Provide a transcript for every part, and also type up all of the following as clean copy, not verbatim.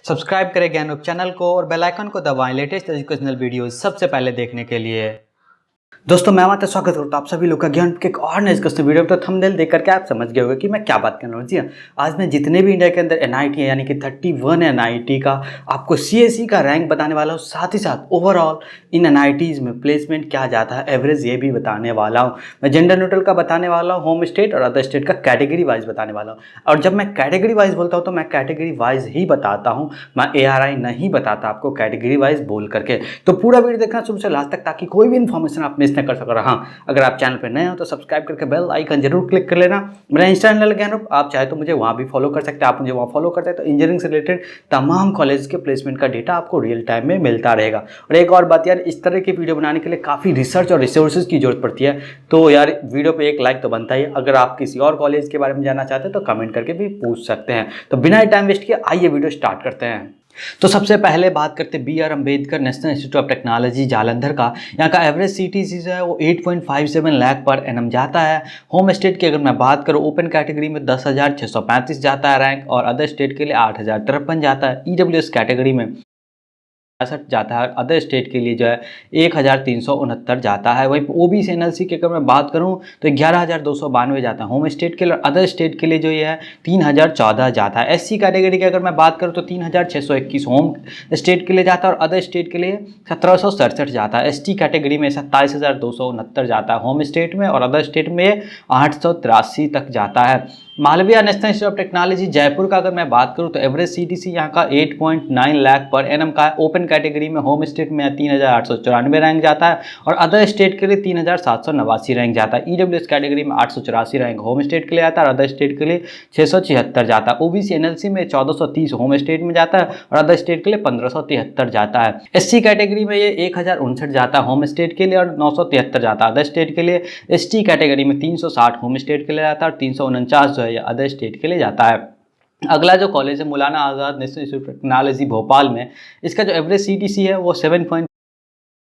Subscribe करें ज्ञानरूप channel को और बेल आइकन को दबाएं लेटेस्ट एजुकेशनल वीडियोस सबसे पहले देखने के लिए। दोस्तों मैं माता स्वागत करता हूँ आप सभी लोग का ज्ञान के एक और नए एजुकेशनल वीडियो। तो थंबनेल देख करके आप समझ गए होंगे कि मैं क्या बात करने वाला हूँ। जी हाँ, आज मैं जितने भी इंडिया के अंदर एनआईटी है यानी कि 31 एनआईटी का आपको सीएसई का रैंक बताने वाला हूँ, साथ ही साथ ओवरऑल इन एनआईटीज में प्लेसमेंट क्या जाता है, एवरेज ये भी बताने वाला हूँ। मैं जेंडर न्यूट्रल का बताने वाला हूँ, होम स्टेट और अदर स्टेट का कैटेगरी वाइज बताने वाला हूँ। और जब मैं कैटेगरी वाइज बोलता हूँ तो मैं कैटेगरी वाइज ही बताता हूँ, मैं ARI नहीं बताता आपको कैटेगरी वाइज बोल करके। तो पूरा वीडियो देखना शुरू से लास्ट तक ताकि कोई भी इन्फॉर्मेशन आप मिस न कर सको। हाँ, अगर आप चैनल पर नए हो तो सब्सक्राइब करके बेल आइकन जरूर क्लिक कर लेना। मेरा इंस्टा हैंडल ज्ञानरूप, आप चाहे तो मुझे वहाँ भी फॉलो कर सकते हैं। आप मुझे वहाँ फॉलो करते हैं तो इंजीनियरिंग से रिलेटेड तमाम कॉलेज के प्लेसमेंट का डेटा आपको रियल टाइम में मिलता रहेगा। और एक और बात यार, इस तरह की वीडियो बनाने के लिए काफ़ी रिसर्च और रिसोर्सेज की जरूरत पड़ती है, तो यार वीडियो पे एक लाइक तो बनता ही। अगर आप किसी और कॉलेज के बारे में जानना चाहते हैं तो कमेंट करके भी पूछ सकते हैं। तो बिना टाइम वेस्ट किए आइए वीडियो स्टार्ट करते हैं। तो सबसे पहले बात करते हैं BR Ambedkar national institute of technology Jalandhar का। यहाँ का एवरेज CTC जो है वो 8.57 लाख पर एनम जाता है। होम स्टेट की अगर मैं बात करूँ, ओपन कैटेगरी में 10,635 जाता है रैंक और अदर स्टेट के लिए 8,053 जाता है। EWS कैटेगरी में 65 जाता है, अदर स्टेट के लिए जो है 1,369 जाता है। वहीं OBC NLC की अगर मैं बात करूं तो 11,292 जाता है होम स्टेट के लिए, और अदर स्टेट के लिए जो ये है 3,014 जाता है। SC कैटेगरी की अगर मैं बात करूं तो 3,621 होम स्टेट के लिए जाता है और अदर स्टेट के लिए 1,767 जाता है। ST कैटेगरी में 27,269 जाता है होम स्टेट में और अदर स्टेट में 883 तक जाता है। Malaviya national institute of technology Jaipur का अगर मैं बात करूं तो एवरेज CTC यहाँ का 8.9 लाख पर एनम का है। ओपन कैटेगरी में होम स्टेट में 3,894 रैंक जाता है और अदर स्टेट के लिए 3,789 रैंक जाता है। EWS कैटेगरी में 884 रैंक होम स्टेट के लिए आता है और अदर स्टेट के लिए 676 जाता है। OBC NLC में 1,430 होम स्टेट में जाता है और अदर स्टेट के लिए 1,573 जाता है। SC कैटेगरी में ये 1,059 जाता है होम स्टेट के लिए और 973 जाता है अदर स्टेट के लिए। ST कैटेगरी में 360 होम स्टेट के लिए जाता है और 349 जो है अदर स्टेट के लिए जाता है। अगला जो कॉलेज है Maulana Azad national institute of technology Bhopal में, इसका जो एवरेज CTC है वो 7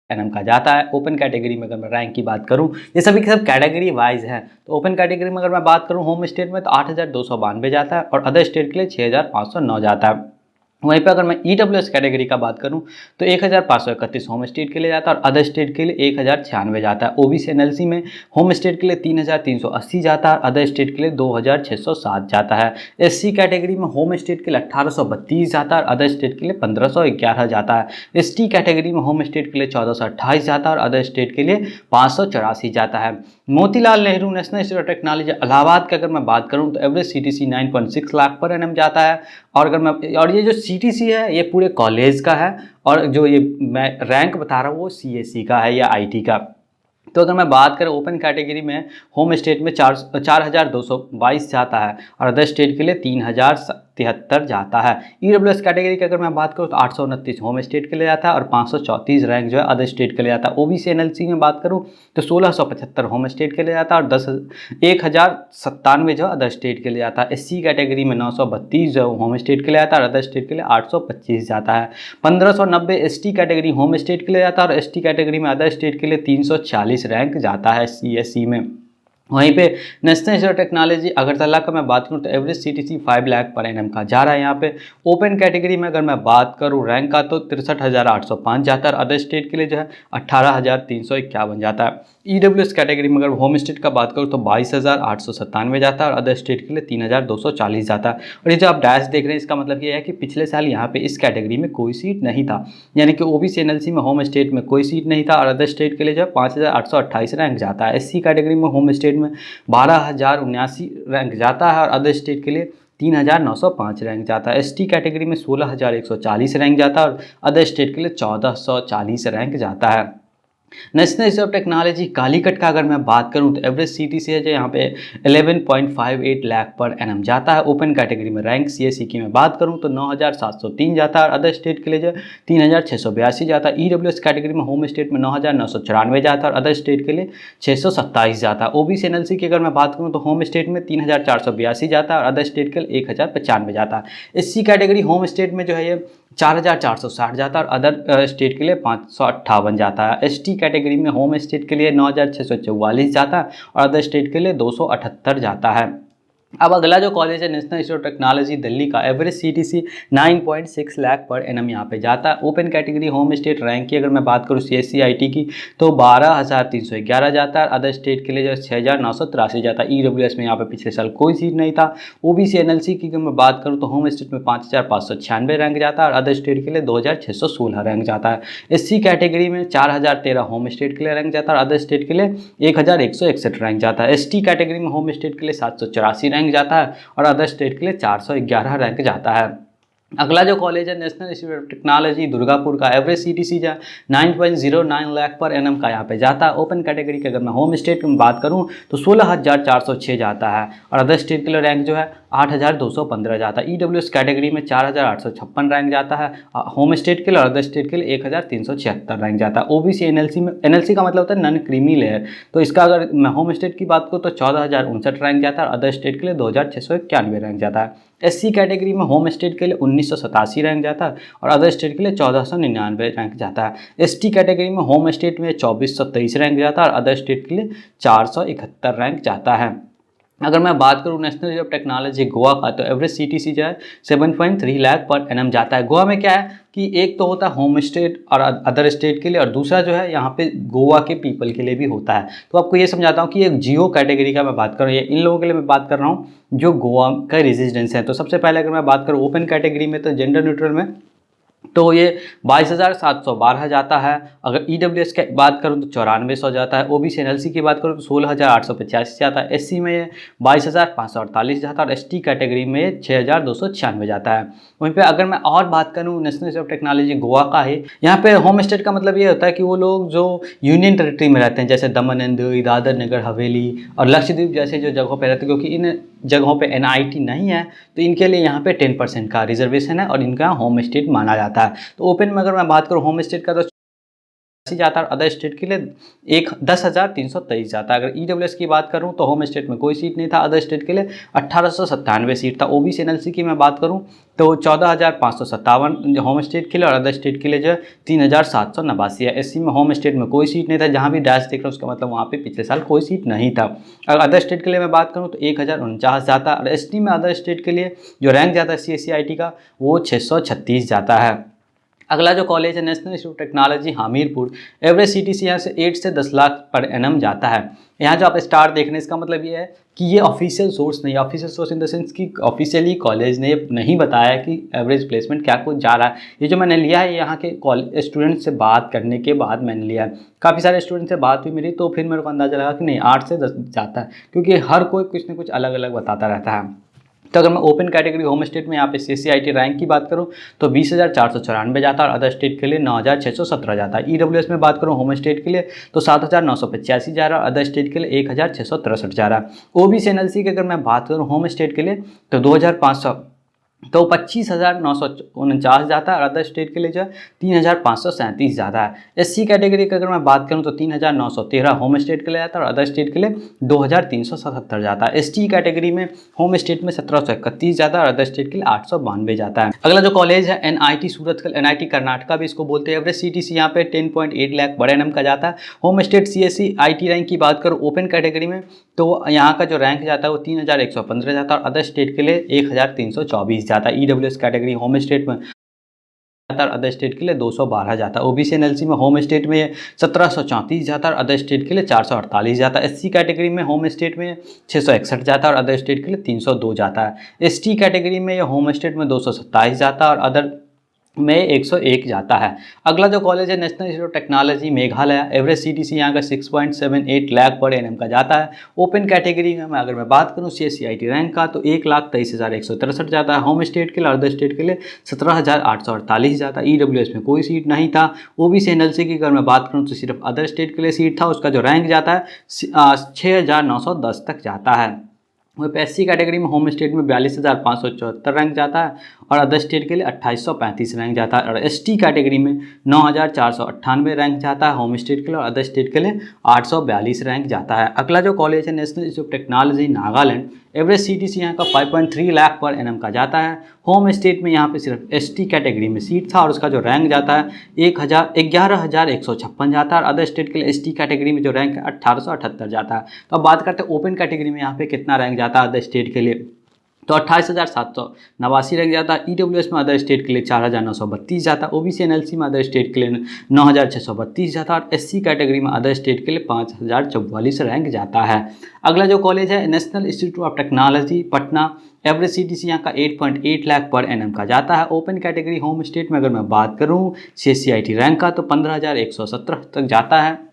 एनम का जाता है। ओपन कैटेगरी में अगर मैं रैंक की बात करूं, ये सभी के सब कैटेगरी वाइज है। तो ओपन कैटेगरी में अगर मैं बात करूं होम स्टेट में तो 8,292 जाता है और अदर स्टेट के लिए 6,509 जाता है। वहीं पे अगर मैं EWS कैटेगरी का बात करूं तो 1,531 होम स्टेट के लिए जाता है और अदर स्टेट के लिए 1,096 जाता है। OBC NLC में होम स्टेट के लिए 3,380 जाता है और अदर स्टेट के लिए 2,607 जाता है। SC कैटेगरी में होम स्टेट के लिए 1,832 जाता है और अदर स्टेट के लिए 1,511 जाता है। ST कैटेगरी में होम स्टेट के लिए 1,428 जाता है और अदर स्टेट के लिए 584 जाता है। Motilal Nehru national institute of technology Allahabad का अगर मैं बात करूं तो average CTC 9.6 lakh per annum जाता है। और ये जो CTC है ये पूरे कॉलेज का है और जो ये मैं रैंक बता रहा हूँ वो CSE का है या IT का। तो अगर मैं बात करें ओपन कैटेगरी में होम स्टेट में 4,222 जाता है और अदर स्टेट के लिए 3,073 जाता है। EWS कैटेगरी की अगर मैं बात करूँ तो 829 होम स्टेट के लिए जाता है और 534 रैंक जो है अदर स्टेट के लिए जाता है। OBC NLC में बात करूँ तो 1,675 होम स्टेट के लिए जाता है और 1,097 जो अदर स्टेट के लिए जाता है। SC कैटेगरी में 932 जो होम स्टेट के लिए आता है और अदर स्टेट के लिए 825 जाता है। 1,590 ST कैटेगरी होम स्टेट के लिए जाता है और ST कैटेगरी में अदर स्टेट के लिए 340 रैंक जाता है CSE में। वहीं पे national institute of technology Agartala का मैं बात करूं तो average CTC 5 lakh per annum का जा रहा है यहाँ पे। ओपन कैटेगरी में अगर मैं बात करूं रैंक का तो 63,805 जाता है और अदर स्टेट के लिए जो है 18,351 जाता है। EWS कैटेगरी में अगर होम स्टेट का बात करूं तो 22,897 जाता है और अदर स्टेट के लिए 3,240 जाता है। और ये जो आप डैश देख रहे हैं इसका मतलब ये है कि पिछले साल यहाँ पे इस कैटेगरी में कोई सीट नहीं था, यानी कि OBC NLC में होम स्टेट में कोई सीट नहीं था और अदर स्टेट के लिए जो है 5,828 रैंक जाता है। SC कैटेगरी में होम स्टेट में 12,079 रैंक जाता है और अदर स्टेट के लिए 3,905 रैंक जाता है। ST कैटेगरी में 16,140 रैंक जाता है और अदर स्टेट के लिए 1,440 रैंक जाता है। National institute of technology Calicut का अगर मैं बात करूं तो एवरेज CTC है जो यहाँ पे 11.58 लाख पर एनम जाता है। ओपन कैटेगरी में रैंक CSE की मैं बात करूं तो 9,703 जाता है और अदर स्टेट के लिए जो 3,682 जाता है। EWS कैटेगरी में होम स्टेट में 9,994 जाता है और अदर स्टेट के लिए 627 जाता है। OBC NLC की अगर मैं बात करूँ तो होम स्टेट में 3,482 जाता है और अदर स्टेट के लिए 1,095 जाता है। SC कैटेगरी होम स्टेट में जो है ये 4,460 जाता है और अदर स्टेट के लिए 558 जाता है। ST कैटेगरी में होम स्टेट के लिए 9,644 जाता है और अदर स्टेट के लिए 278 जाता है। अब अगला जो कॉलेज है national institute of technology Delhi का, average CTC 9.6 lakh per annum यहाँ पे जाता है। Open category home state rank की अगर मैं बात करूँ सीएससी आईटी की तो 12,311 जाता है। अदर स्टेट के लिए जो 6,983 जाता है। ईडब्ल्यूएस में यहाँ पे पिछले साल कोई सीट नहीं था। ओबीसी एनएलसी की अगर मैं बात करूँ तो होम स्टेट में 5,596 रैंक जाता है और अदर स्टेट के लिए 2,616 रैंक जाता है। एससी कैटेगरी में 4,013 होम स्टेट के लिए रैंक जाता है और अदर स्टेट के लिए 1,161 रैंक जाता है। एसटी कैटेगरी में होम स्टेट के लिए 784 रैंक जाता है और अदर स्टेट के लिए 411 रैंक जाता है। अगला जो कॉलेज है national institute of technology Durgapur का, एवरेज सीटीसी जो 9.09 लाख पर एनम का यहाँ पे जाता है। ओपन कैटेगरी की अगर मैं होम स्टेट में बात करूँ तो 16,406 जाता है और अदर स्टेट के लिए रैंक जो है 8,215 जाता है। ईडब्ल्यूएस कैटेगरी में 4,856 रैंक जाता है होम स्टेट के लिए और अदर स्टेट के लिए 1,376 रैंक जाता है। ओबीसी एनएलसी में, एनएलसी का मतलब होता है नॉन क्रीमी लेयर, तो इसका अगर मैं होम स्टेट की बात करूँ तो 14,059 रैंक जाता है और अदर स्टेट के लिए 2,691 रैंक जाता है। एससी कैटेगरी में होम स्टेट के लिए 1,987 रैंक जाता है और अदर स्टेट के लिए 1,499 रैंक जाता है। एसटी कैटेगरी में होम स्टेट में 2,423 रैंक जाता है और अदर स्टेट के लिए 471 रैंक जाता है। अगर मैं बात करूँ national institute of technology Goa का तो एवरेज सीटीसी जो है 7.3 लाख पर एनम जाता है। गोवा में क्या है कि एक तो होता है होम स्टेट और अदर स्टेट के लिए और दूसरा जो है यहाँ पे गोवा के पीपल के लिए भी होता है। तो आपको ये समझाता हूँ कि एक जियो कैटेगरी का मैं बात कर रहा हूँ, इन लोगों के लिए मैं बात कर रहा हूँ जो गोवा का रेजिडेंस है। तो सबसे पहले अगर मैं बात करूँ ओपन कैटेगरी में तो जेंडर न्यूट्रल में तो ये 22,712 जाता है। अगर ईडब्ल्यूएस की बात करूँ तो 9400 जाता है। ओबीसी एनएलसी की बात करूँ तो 16,885 जाता है। एससी में ये 22,548 जाता है और एसटी कैटेगरी में 6,296 जाता है। वहीं पे अगर मैं और बात करूँ national institute of technology Goa का है, यहाँ पे होम स्टेट का मतलब ये होता है कि वो लोग जो यूनियन टेरिटरी में रहते हैं जैसे दमन एंड दीव, दादर नगर हवेली और लक्षद्वीप जैसे जो जगहों पर रहते हैं, क्योंकि इन जगहों पे एनआईटी नहीं है तो इनके लिए यहाँ पे 10% का रिजर्वेशन है और इनका होम स्टेट माना जाता है। तो ओपन में अगर मैं बात करूँ होम स्टेट का तो जाता है और अदर स्टेट के लिए 10,323 जाता है। अगर ईडब्ल्यूएस की बात करूं तो होम स्टेट में कोई सीट नहीं था, अदर स्टेट के लिए 1,897 सीट था। ओबीसी एनएलसी की मैं बात करूं तो 14,557 होम स्टेट के लिए और अदर स्टेट के लिए जो 3,789 है। एससी में होम स्टेट में कोई सीट नहीं था, जहां भी डैश देख रहा हूँ उसका मतलब वहाँ पे पिछले साल कोई सीट नहीं था। अगर अदर स्टेट के लिए मैं बात करूँ तो 1,049 जाता है और एसटी में अदर स्टेट के लिए जो रैंक जाता है सीएससी का वो 636 जाता है। अगला जो कॉलेज है national institute of technology Hamirpur, average CTC यहाँ से 8 से 10 लाख पर एनम जाता है। यहाँ जो आप स्टार देख रहे हैं इसका मतलब ये है कि ये ऑफिशियल सोर्स नहीं है, official source in the sense कि ऑफिशियली कॉलेज ने नहीं बताया कि एवरेज प्लेसमेंट क्या कुछ जा रहा है। ये जो मैंने लिया है यहाँ के कॉलेज स्टूडेंट से बात करने के बाद मैंने लिया है। काफ़ी सारे स्टूडेंट से बात हुई मेरी तो फिर मेरे को अंदाजा लगा कि नहीं 8 से 10 जाता है, क्योंकि हर कोई कुछ ना कुछ अलग अलग बताता रहता है। तो अगर मैं ओपन कैटेगरी होम स्टेट में यहाँ पे सीएससी रैंक की बात करूँ तो 20,494 जाता है और अदर स्टेट के लिए 9,617 जाता है। ईडब्ल्यूएस में बात करूँ होम स्टेट के लिए तो 7,985 जा रहा है और अदर स्टेट के लिए 1,663 जा रहा है। ओबीसी एनएलसी की अगर मैं बात करूँ होम स्टेट के लिए तो 2,500 तो 25,949 जाता है और अदर स्टेट के लिए जो है 3,537 जाता है। एससी कैटेगरी की अगर मैं बात करूं तो 3,913 होम स्टेट के लिए जाता है और अदर स्टेट के लिए 2,377 जाता है। एसटी कैटेगरी में होम स्टेट में 1,731 जाता है और अदर स्टेट के लिए 892 जाता है। अगला जो कॉलेज है एनआईटी सूरत, एनआईटी कर्नाटका भी इसको बोलते हैं। एवरेज सीटीसी यहाँ पे 10.8 लाख बड़े एनम का जाता है। Home state CSC IT rank की बात करूँ ओपन कैटेगरी में तो यहाँ का जो रैंक जाता है वो 3,115 जाता है और अदर स्टेट के लिए 1,324 जाता है। ईडब्ल्यूएस कैटेगरी होम स्टेट में जाता है और अदर स्टेट के लिए 212 जाता है। ओबीसी एनएलसी में होम स्टेट में 1,734 जाता है और अदर स्टेट के लिए 448 जाता है। एससी कैटेगरी में होम स्टेट में 661 जाता है और अदर स्टेट के लिए 302 जाता है। एसटी कैटेगरी में होम स्टेट में 227 जाता है और अदर में 101 जाता है। अगला जो कॉलेज है national institute of technology Meghalaya, average CTC यहाँ का 6.78 लाख पर एनएम का जाता है। ओपन कैटेगरी में अगर मैं बात करूँ सीएससी आईटी रैंक का तो 1,23,163 जाता है। होम स्टेट के लिए और अदर स्टेट के लिए 17,848 जाता है। ईडब्ल्यूएस में कोई सीट नहीं था। ओबीसी एनएलसी की अगर मैं बात करूँ तो सिर्फ अदर स्टेट के लिए सीट था, उसका जो रैंक जाता है 6,910 तक जाता है। वहीं पे एससी कैटेगरी में होम स्टेट में 42,574 रैंक जाता है और अदर स्टेट के लिए 2835 रैंक जाता है। और एसटी कैटेगरी में 9498 रैंक जाता है होम स्टेट के लिए, और अदर स्टेट के लिए 842 रैंक जाता है। अगला जो कॉलेज है national institute of technology Nagaland, average CTC यहाँ का 5.3 लाख पर एनएम का जाता है। होम स्टेट में यहाँ पे सिर्फ एसटी कैटेगरी में सीट था और उसका जो रैंक जाता है 11,156 जाता है। और अदर स्टेट के लिए एसटी कैटेगरी में जो रैंक है 1878 जाता है। तो अब बात करते हैं ओपन कैटेगरी में यहाँ पे कितना रैंक जाता है अदर स्टेट के लिए, तो 28,789 रैंक जाता है। ईडब्ल्यूएस में अदर स्टेट के लिए 4,932 जाता है। ओबीसी एनएलसी में अदर स्टेट के लिए 9,632 जाता है। और एससी कैटेगरी में अदर स्टेट के लिए 5,044 रैंक जाता है। अगला जो कॉलेज है national institute of technology Patna, average CTC यहाँ का 8.8 लाख पर एनएम का जाता है। ओपन कैटेगरी होम स्टेट में अगर मैं बात करूँ सीएससीआईटी रैंक का तो 15,117 तक जाता है।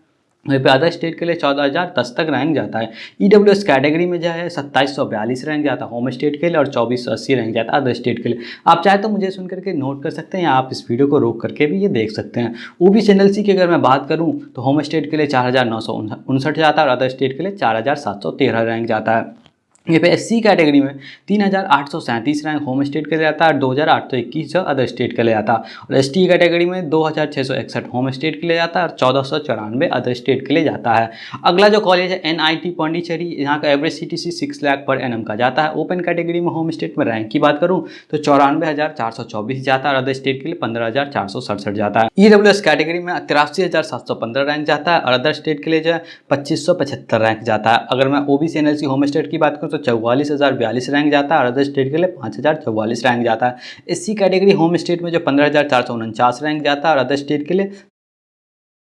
वहीं पे अदर स्टेट के लिए 14,010 तक रैंक जाता है। ईडब्ल्यूएस कैटेगरी में जो है 2742 रैंक जाता है होम स्टेट के लिए, और 2480 रैंक जाता है अदर स्टेट के लिए। आप चाहे तो मुझे सुन करके नोट कर सकते हैं या आप इस वीडियो को रोक करके भी ये देख सकते हैं। ओबीसी एनएलसी की अगर मैं बात करूँ तो होम स्टेट के लिए 4,959 जाता है और अदर स्टेट के लिए 4,713 रैंक जाता है। ये पे एससी कैटेगरी में 3,837 रैंक होम स्टेट के लिए आता है और 2,821 जो अदर स्टेट के लिए आता है। और एसटी कैटेगरी में 2,661 होम स्टेट के लिए जाता है और 1,494 अदर स्टेट के लिए जाता है। अगला जो कॉलेज है एनआईटी पौंडीचेरी, यहाँ का एवरेज सीटीसी 6 लाख पर एनएम का जाता है। ओपन कैटेगरी में होम स्टेट में रैंक की बात करूँ तो 94,424 जाता है और अदर स्टेट के लिए 15,467 जाता है। ईडब्ल्यूएस कैटेगरी में 83,715 रैंक जाता है और अदर स्टेट के लिए जो है 2,575 रैंक जाता है। अगर मैं ओबीसी एनएलसी होम स्टेट की बात करूँ तो 44,042 रैंक जाता है और अदर स्टेट के लिए 5,044 रैंक जाता है। एससी कैटेगरी होम स्टेट में जो 15,449 रैंक जाता है और अदर स्टेट के लिए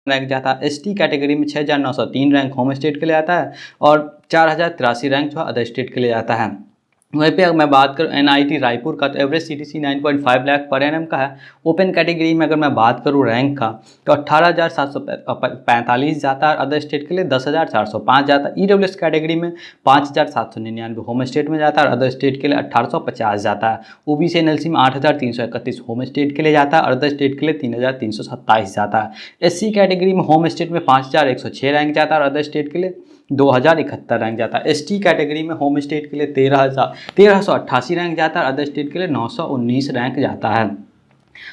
रैंक जाता है। एसटी कैटेगरी में 6,903 रैंक होम स्टेट के लिए आता है और 4,083 रैंक जो अदर स्टेट के लिए आता है। वहीं पे अगर मैं बात करूँ एनआईटी रायपुर का तो एवरेज सीटीसी 9.5 लाख पर एनएम का है। ओपन कैटेगरी में अगर मैं बात करूँ रैंक का तो 18,745 जाता है और अदर स्टेट के लिए 10,405 जाता है। ईडब्ल्यूएस कैटेगरी में 5,799 होम स्टेट में जाता है और अदर स्टेट के लिए 1,850 जाता है। ओबीसी एनएलसी में 8,331 होम स्टेट के लिए जाता है और अदर स्टेट के लिए 3,327 जाता है। एससी कैटेगरी में होम स्टेट में 5,106 रैंक जाता है और अदर स्टेट के लिए 2,071 रैंक जाता है। एसटी कैटेगरी में होम स्टेट के लिए 1,388 रैंक जाता है और अदर स्टेट के लिए 919 रैंक जाता है।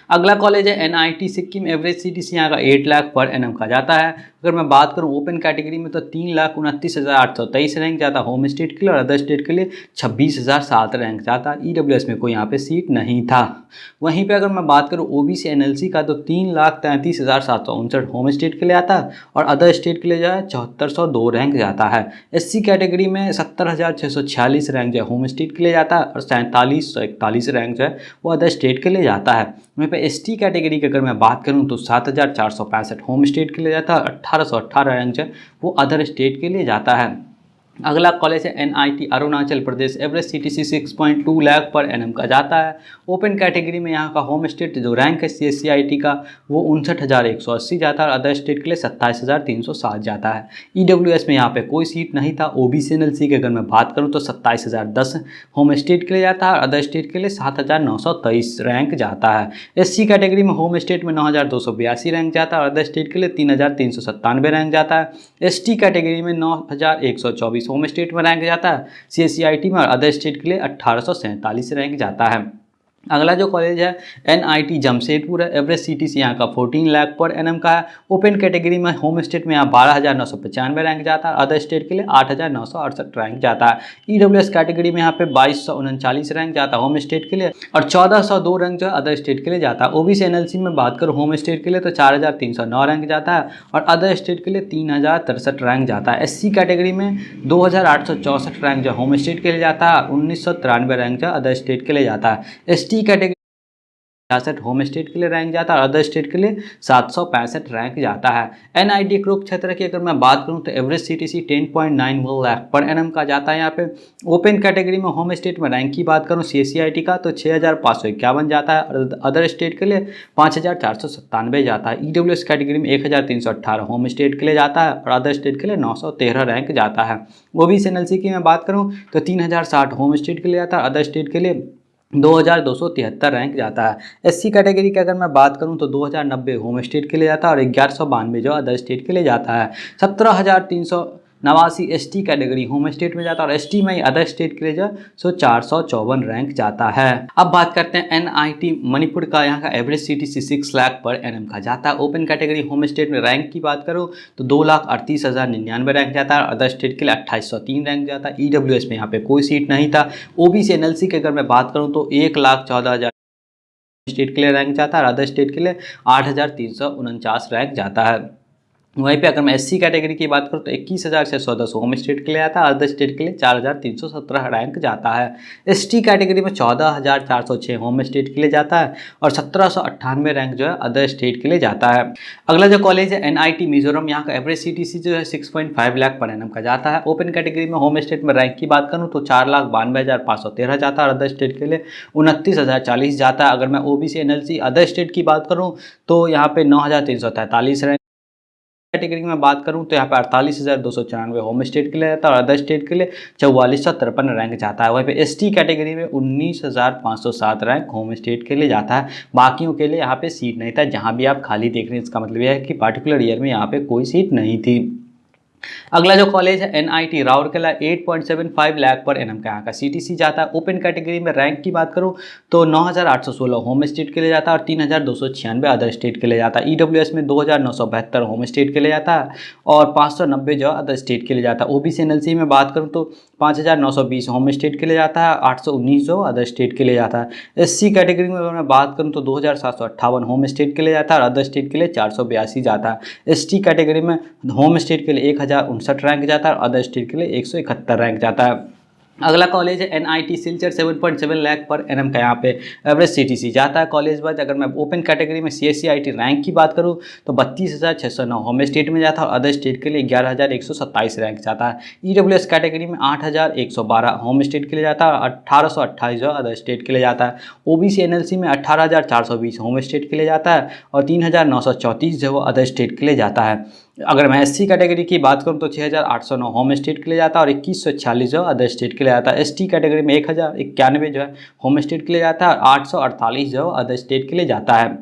अगला कॉलेज है एनआईटी सिक्किम, एवरेज सीटीसी यहाँ का 8 लाख पर एनएम का जाता है। अगर मैं बात करूँ ओपन कैटेगरी में तो 3,29,823 रैंक जाता है होम स्टेट के लिए और अदर स्टेट के लिए 26,007 रैंक जाता है। ईडब्ल्यूएस में कोई यहाँ पे सीट नहीं था। वहीं पे अगर मैं बात करूँ ओबीसी एनएलसी का तो 3,33,759 होम स्टेट के लिए आता है और अदर स्टेट के लिए जो है 7,402 रैंक जाता है। एससी कैटेगरी में 70,646 रैंक जो है होम स्टेट के लिए जाता है और 47,141 रैंक जो है वो अदर स्टेट के लिए जाता है। वहीं पे एसटी कैटेगरी की अगर मैं बात करूं तो 7,465 होम स्टेट के लिए जाता है, 1,818 रैंक जो है वो अदर स्टेट के लिए जाता है। अगला कॉलेज है NIT Arunachal Pradesh, average CTC 6.2 lakh पर एनएम का जाता है। ओपन कैटेगरी में यहाँ का होम स्टेट जो रैंक है सीएससीआईटी का वो 59,180 जाता है और अदर स्टेट के लिए 27,307 जाता है। ईडब्ल्यूएस में यहाँ पे कोई सीट नहीं था। ओबीसी एनएलसी की अगर मैं बात करूँ तो 27,010 होम स्टेट के लिए जाता है और अदर स्टेट के लिए 7,923 रैंक जाता है। एससी कैटेगरी में होम स्टेट में 9,282 रैंक जाता है और अदर स्टेट के लिए 3,397 रैंक जाता है। एसटी कैटेगरी में 9,124 होम स्टेट में रैंक जाता है सीएससीआईटी में और अदर स्टेट के लिए 1,847 रैंक जाता है। अगला जो कॉलेज है एनआईटी जमशेदपुर है, एवरेज सीटीसी यहाँ का 14 लाख पर एनएम का है। ओपन कैटेगरी में होम स्टेट में यहाँ 12,995 रैंक जाता है, अदर स्टेट के लिए 8,968 रैंक जाता है। ईडब्ल्यूएस कैटेगरी में यहाँ पे 2,239 रैंक जाता है होम स्टेट के लिए और 1,402 रैंक जो है अदर स्टेट के लिए जाता है। ओबीसी एनएलसी में बात करूँ होम स्टेट के लिए तो 4,309 रैंक जाता है और अदर स्टेट के लिए 3,063 रैंक जाता है। एससी कैटेगरी में 2,864 रैंक जो होम स्टेट के लिए जाता है, 1,993 रैंक जो अदर स्टेट के लिए जाता है। एसटी कैटेगरी 66 होम स्टेट के लिए रैंक जाता है और अदर स्टेट के लिए 765 रैंक जाता है। एनआईटी कुरुक्षेत्र की अगर मैं बात करूं तो एवरेज सीटीसी 10.91 लाख पर एनएम का जाता है। यहाँ पे ओपन कैटेगरी में होम स्टेट में रैंक की बात करूं सीएससीआईटी का तो 6,551 जाता है और अदर स्टेट के लिए 5,497 जाता है। ईडब्ल्यूएस कैटेगरी में 1,318 होम स्टेट के लिए जाता है और अदर स्टेट के लिए 913 रैंक जाता है। ओबीसी एनएलसी की मैं बात करूँ तो 3,060 होम स्टेट के लिए जाता है, अदर स्टेट के लिए 2,273 रैंक जाता है। एससी कैटेगरी की अगर मैं बात करूं तो 2,090 होम स्टेट के लिए जाता है और 1,192 जो अदर स्टेट के लिए जाता है। 17,300 89 एसटी कैटेगरी होम स्टेट में जाता है और एसटी में अदर स्टेट के लिए जो 454 रैंक जाता है। अब बात करते हैं एनआईटी मणिपुर का। यहाँ का एवरेज सीटीसी 6 लाख पर एनएम का जाता है। ओपन कैटेगरी होम स्टेट में रैंक की बात करूँ तो 2,38,099 रैंक जाता है। अदर स्टेट के लिए 2803 रैंक जाता है। ईडब्ल्यूएस में यहाँ पे कोई सीट नहीं था। ओबीसी एनएलसी की अगर मैं बात करूँ तो 1,14,000 स्टेट के लिए रैंक जाता है और अदर स्टेट के लिए 8,349 रैंक जाता है। वहीं पे अगर मैं एससी कैटेगरी की बात करूँ तो 21,610 होम स्टेट के लिए आता है। अदर स्टेट के लिए 4,317 रैंक जाता है। एसटी कैटेगरी में 14,406 होम स्टेट के लिए जाता है और 1,798 रैंक जो है अदर स्टेट के लिए जाता है। अगला जो कॉलेज है एनआईटी मिजोरम, यहाँ का एवरेज सीटीसी जो है 6.5 लाख पर एनएम का जाता है। ओपन कैटेगरी में होम स्टेट में रैंक की बात करूँ तो 4,92,513 जाता है और अदर स्टेट के लिए 29,040 जाता है। अगर मैं ओबीसी एनएलसी अदर स्टेट की बात करूँ तो यहाँ पे 9,343 रैंक। कैटेगरी में बात करूं तो यहाँ पे 48,294 होम स्टेट के लिए जाता है और अदर स्टेट के लिए 4453 रैंक जाता है। वहीं पे एसटी कैटेगरी में 19,507 रैंक होम स्टेट के लिए जाता है। बाकियों के लिए यहाँ पे सीट नहीं था। जहाँ भी आप खाली देख रहे हैं इसका मतलब यह है कि पार्टिकुलर ईयर में यहाँ पे कोई सीट नहीं थी। अगला जो कॉलेज है एनआईटी राउरकेला, 8.75 लाख पर एनएम का यहाँ का सीटीसी जाता है। ओपन कैटेगरी में रैंक की बात करूँ तो 9,816 होम स्टेट के लिए जाता है और 3,296 अदर स्टेट के लिए जाता है। ईडब्ल्यूएस में 2,972 होम स्टेट के लिए जाता है और 590 जो अदर स्टेट के लिए जाता है। ओबीसी एनएलसी में बात करूँ तो 5,920 होम स्टेट के लिए जाता है, 819 जो अदर स्टेट के लिए जाता है। एससी कैटेगरी में अगर मैं बात करूँ तो 2,758 होम स्टेट के लिए जाता है और अदर स्टेट के लिए 482 जाता है। एसटी कैटेगरी में होम स्टेट के लिए 1,059 रैंक जाता है और अदर स्टेट के लिए 171 रैंक जाता है। अगला कॉलेज है एनआईटी सिलचर, 7.7 लाख पर एनएम का यहाँ पे एवरेज सीटीसी जाता है। कॉलेज वाइज अगर मैं ओपन कैटेगरी में सीएससी रैंक की बात करूँ तो 32,609 होम स्टेट में जाता है और अदर स्टेट के लिए 11,127 रैंक जाता है। ईडब्ल्यूएस कैटेगरी में 8,112 होम स्टेट के लिए जाता है और 1,828 जो अदर स्टेट के लिए जाता है। ओबीसी एनएलसी में 18,420 होम स्टेट के लिए जाता है और 3,934 जो अदर स्टेट के लिए जाता है। अगर मैं एससी कैटेगरी की बात करूँ तो 6,809 होम स्टेट के लिए जाता है और 2,146 जो अदर स्टेट के लिए जाता है। एसटी कैटेगरी में 1,091 जो है होम स्टेट के लिए जाता है और 848 जो अदर स्टेट के लिए जाता है।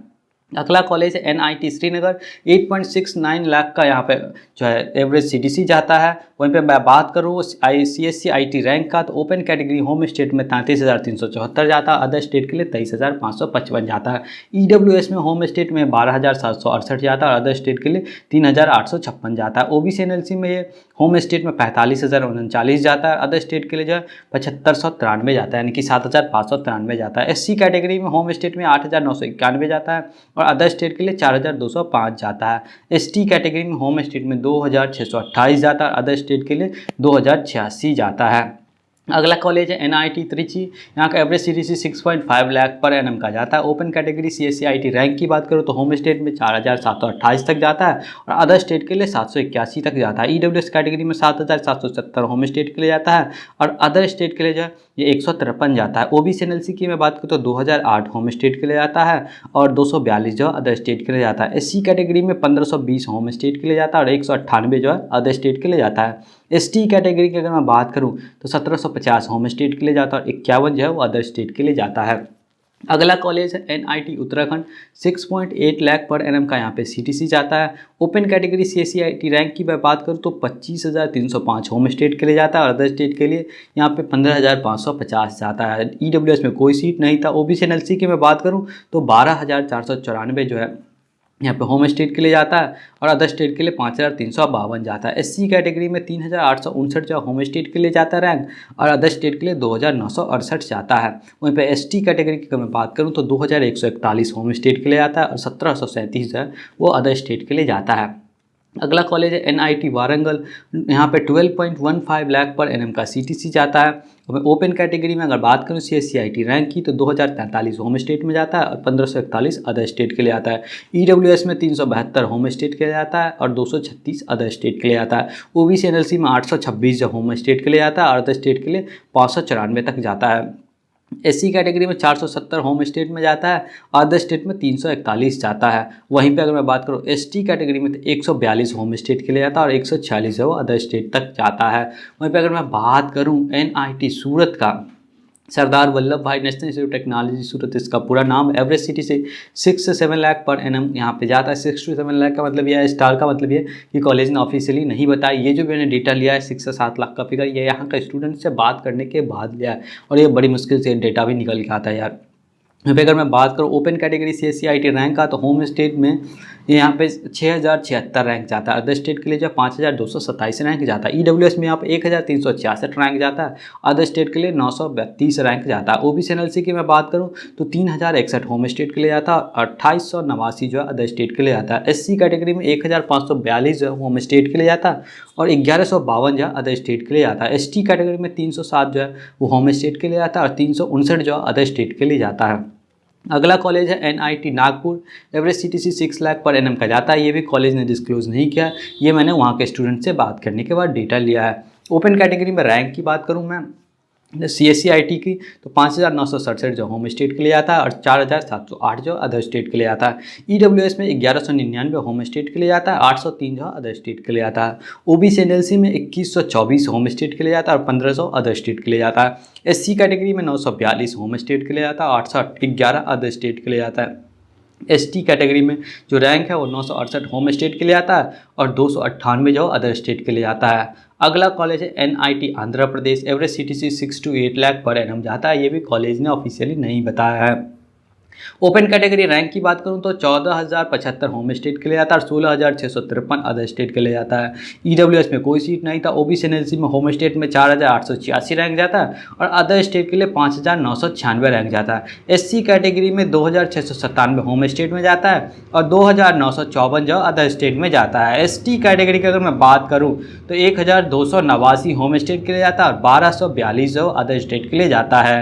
अगला कॉलेज है एनआईटी श्रीनगर, 8.69 लाख का यहाँ पे जो है एवरेज सीटीसी जाता है। वहीं पे मैं बात करूँ सीएससी रैंक का तो ओपन कैटेगरी होम स्टेट में 33,374 जाता है, अदर स्टेट के लिए 23,555 जाता है। ईडब्ल्यूएस में होम स्टेट में 12,768 जाता है और अदर स्टेट के लिए 3,856 जाता है। ओबीसी एनएलसी में ये होम स्टेट में 45,039 जाता है, अदर स्टेट के लिए जो है 7,593 जाता है, यानी कि 7,593 जाता है। एससी कैटेगरी में होम स्टेट में 8,991 जाता है और अदर स्टेट के लिए 4,205 जाता है। एसटी कैटेगरी में होम स्टेट में 2,628 जाता है, अदर स्टेट के लिए 2,086 जाता है। अगला कॉलेज है एनआईटी त्रिची, यहाँ का एवरेज सीटीसी 6.5 लाख पर एनएम का जाता है। ओपन कैटेगरी सीएससी रैंक की बात करूँ तो होम स्टेट में 4,728 तक जाता है और अदर स्टेट के लिए 781 तक जाता है। ईडब्ल्यूएस कैटेगरी में 7,770 होम स्टेट के लिए जाता है और अदर स्टेट के लिए जो है ये 153 जाता है। ओबीसी एनएलसी की मैं बात करूँ तो 2,008 होम स्टेट के लिए जाता है और 242 जो अदर स्टेट के लिए जाता है। एससी कैटेगरी में 1,520 होम स्टेट के लिए जाता है और 198 जो है अदर स्टेट के लिए जाता है। एसटी कैटेगरी की अगर मैं बात करूँ तो 1,750 होम स्टेट के लिए जाता है और 51 जो है वो अदर स्टेट के लिए जाता है। अगला कॉलेज है एनआईटी उत्तराखंड, 6.8 लाख पर एनएम का यहाँ पे सीटीसी जाता है। ओपन कैटेगरी सीएससी रैंक की मैं बात करूँ तो 25,305 होम स्टेट के लिए जाता है और अदर स्टेट के लिए यहाँ पे 15,550 जाता है। ईडब्ल्यूएस में कोई सीट नहीं था। ओबीसी एनएलसी की मैं बात करूँ तो 12,494 जो है यहाँ पे होम स्टेट के लिए जाता है और अदर स्टेट के लिए 5,352 जाता है। एससी कैटेगरी में 3,859 जो होम स्टेट के लिए जाता है रैंक और अदर स्टेट के लिए 2,968 जाता है। वहीं पे एसटी कैटेगरी की अगर मैं बात करूँ तो 2,141 होम स्टेट के लिए जाता है और 1,737 है वो अदर स्टेट के लिए जाता है। अगला कॉलेज है एनआईटी वारंगल, यहाँ पे 12.15 लाख पर एनएम का सीटीसी जाता है। ओपन कैटेगरी में अगर बात करूँ सीएससी रैंक की तो 2,043 होम स्टेट में जाता है और 1,541 अदर स्टेट के लिए आता है। ईडब्ल्यूएस में 372 होम स्टेट के लिए आता है और 236 अदर स्टेट के लिए आता है। ओबीसी एनएलसी में 826 जो होम स्टेट के लिए आता है और अदर स्टेट के लिए 594 तक जाता है। एससी कैटेगरी में 470 होम स्टेट में जाता है, अदर स्टेट में 341 जाता है। वहीं पे अगर मैं बात करूँ एसटी कैटेगरी में तो 142 होम स्टेट के लिए जाता है और 146 है वो अदर स्टेट तक जाता है। वहीं पे अगर मैं बात करूँ एनआईटी सूरत का सरदार वल्लभ भाई नेशनल इंस्टीट्यूट ऑफ टेक्नोलॉजी सूरत इसका पूरा नाम। एवरेज सिटी से 6 से 7 लाख पर एनम यहाँ पे जाता है। 6 to 7 लाख का मतलब यह है, स्टार का मतलब ये कि कॉलेज ने ऑफिशियली नहीं बताया। ये जो मैंने डेटा लिया है 6 से 7 लाख का फिगर, ये यहाँ का स्टूडेंट से बात करने के बाद लिया है और ये बड़ी मुश्किल से डेटा भी निकल के आता है यार। यहाँ पे अगर मैं बात करूँ ओपन कैटेगरी CSE/IT रैंक का, तो होम स्टेट में यहाँ पे 6076 रैंक जाता है। अदर स्टेट के लिए जो 5227 रैंक जाता है। EWS में यहाँ पे 1366 रैंक जाता है। अदर स्टेट के लिए 932 रैंक जाता है। OBC NLC की मैं बात करूँ तो 3061 होम स्टेट के लिए जाता है। 2889 जो है अदर स्टेट के लिए जाता है। SC कैटेगरी में 1542 जो है होम स्टेट के लिए जाता है और 1152 जो है अदर स्टेट के लिए जाता है। ST कैटेगरी में 307 जो है वो होम स्टेट के लिए जाता है और 359 जो है अदर स्टेट के लिए जाता है। अगला कॉलेज है NIT Nagpur. Average CTC 6 lakh per annum का जाता है। ये भी कॉलेज ने डिस्क्लोज नहीं किया, ये मैंने वहाँ के स्टूडेंट से बात करने के बाद डेटा लिया है। ओपन कैटेगरी में रैंक की बात करूँ मैं CSE/IT की, तो 5967 जो होम स्टेट के लिए आता है और 4708 जो अदर स्टेट के लिए आता है। EWS में 1199 होम स्टेट के लिए आता है, 803 जो अदर स्टेट के लिए आता है। OBC NLC में 2124 होम स्टेट के लिए आता है और 1500 अदर स्टेट के लिए आता है। SC कैटेगरी में 942 होम स्टेट के लिए आता है, 811 अदर स्टेट के लिए आता है। ST कैटेगरी में जो रैंक है वो 968 होम स्टेट के लिए आता है और 298 जो अदर स्टेट के लिए आता है। अगला कॉलेज है NIT Andhra Pradesh. Average CTC 6 to 8 lakh per annum जाता है। ये भी कॉलेज ने ऑफिशियली नहीं बताया है। ओपन कैटेगरी रैंक की बात करूं तो 14075 होम स्टेट के लिए आता है और 16653 अदर स्टेट के लिए जाता है। EWS में कोई सीट नहीं था। OBC NLC में होम स्टेट में 4886 रैंक जाता है और अदर स्टेट के लिए 5996 रैंक जाता है। SC कैटेगरी में 2697 होम स्टेट में जाता है और 2954 जो अदर स्टेट में जाता है। ST कैटेगरी की अगर मैं बात करूँ तो 1289 होम स्टेट के लिए जाता है और 1242 जो अदर स्टेट के लिए जाता है।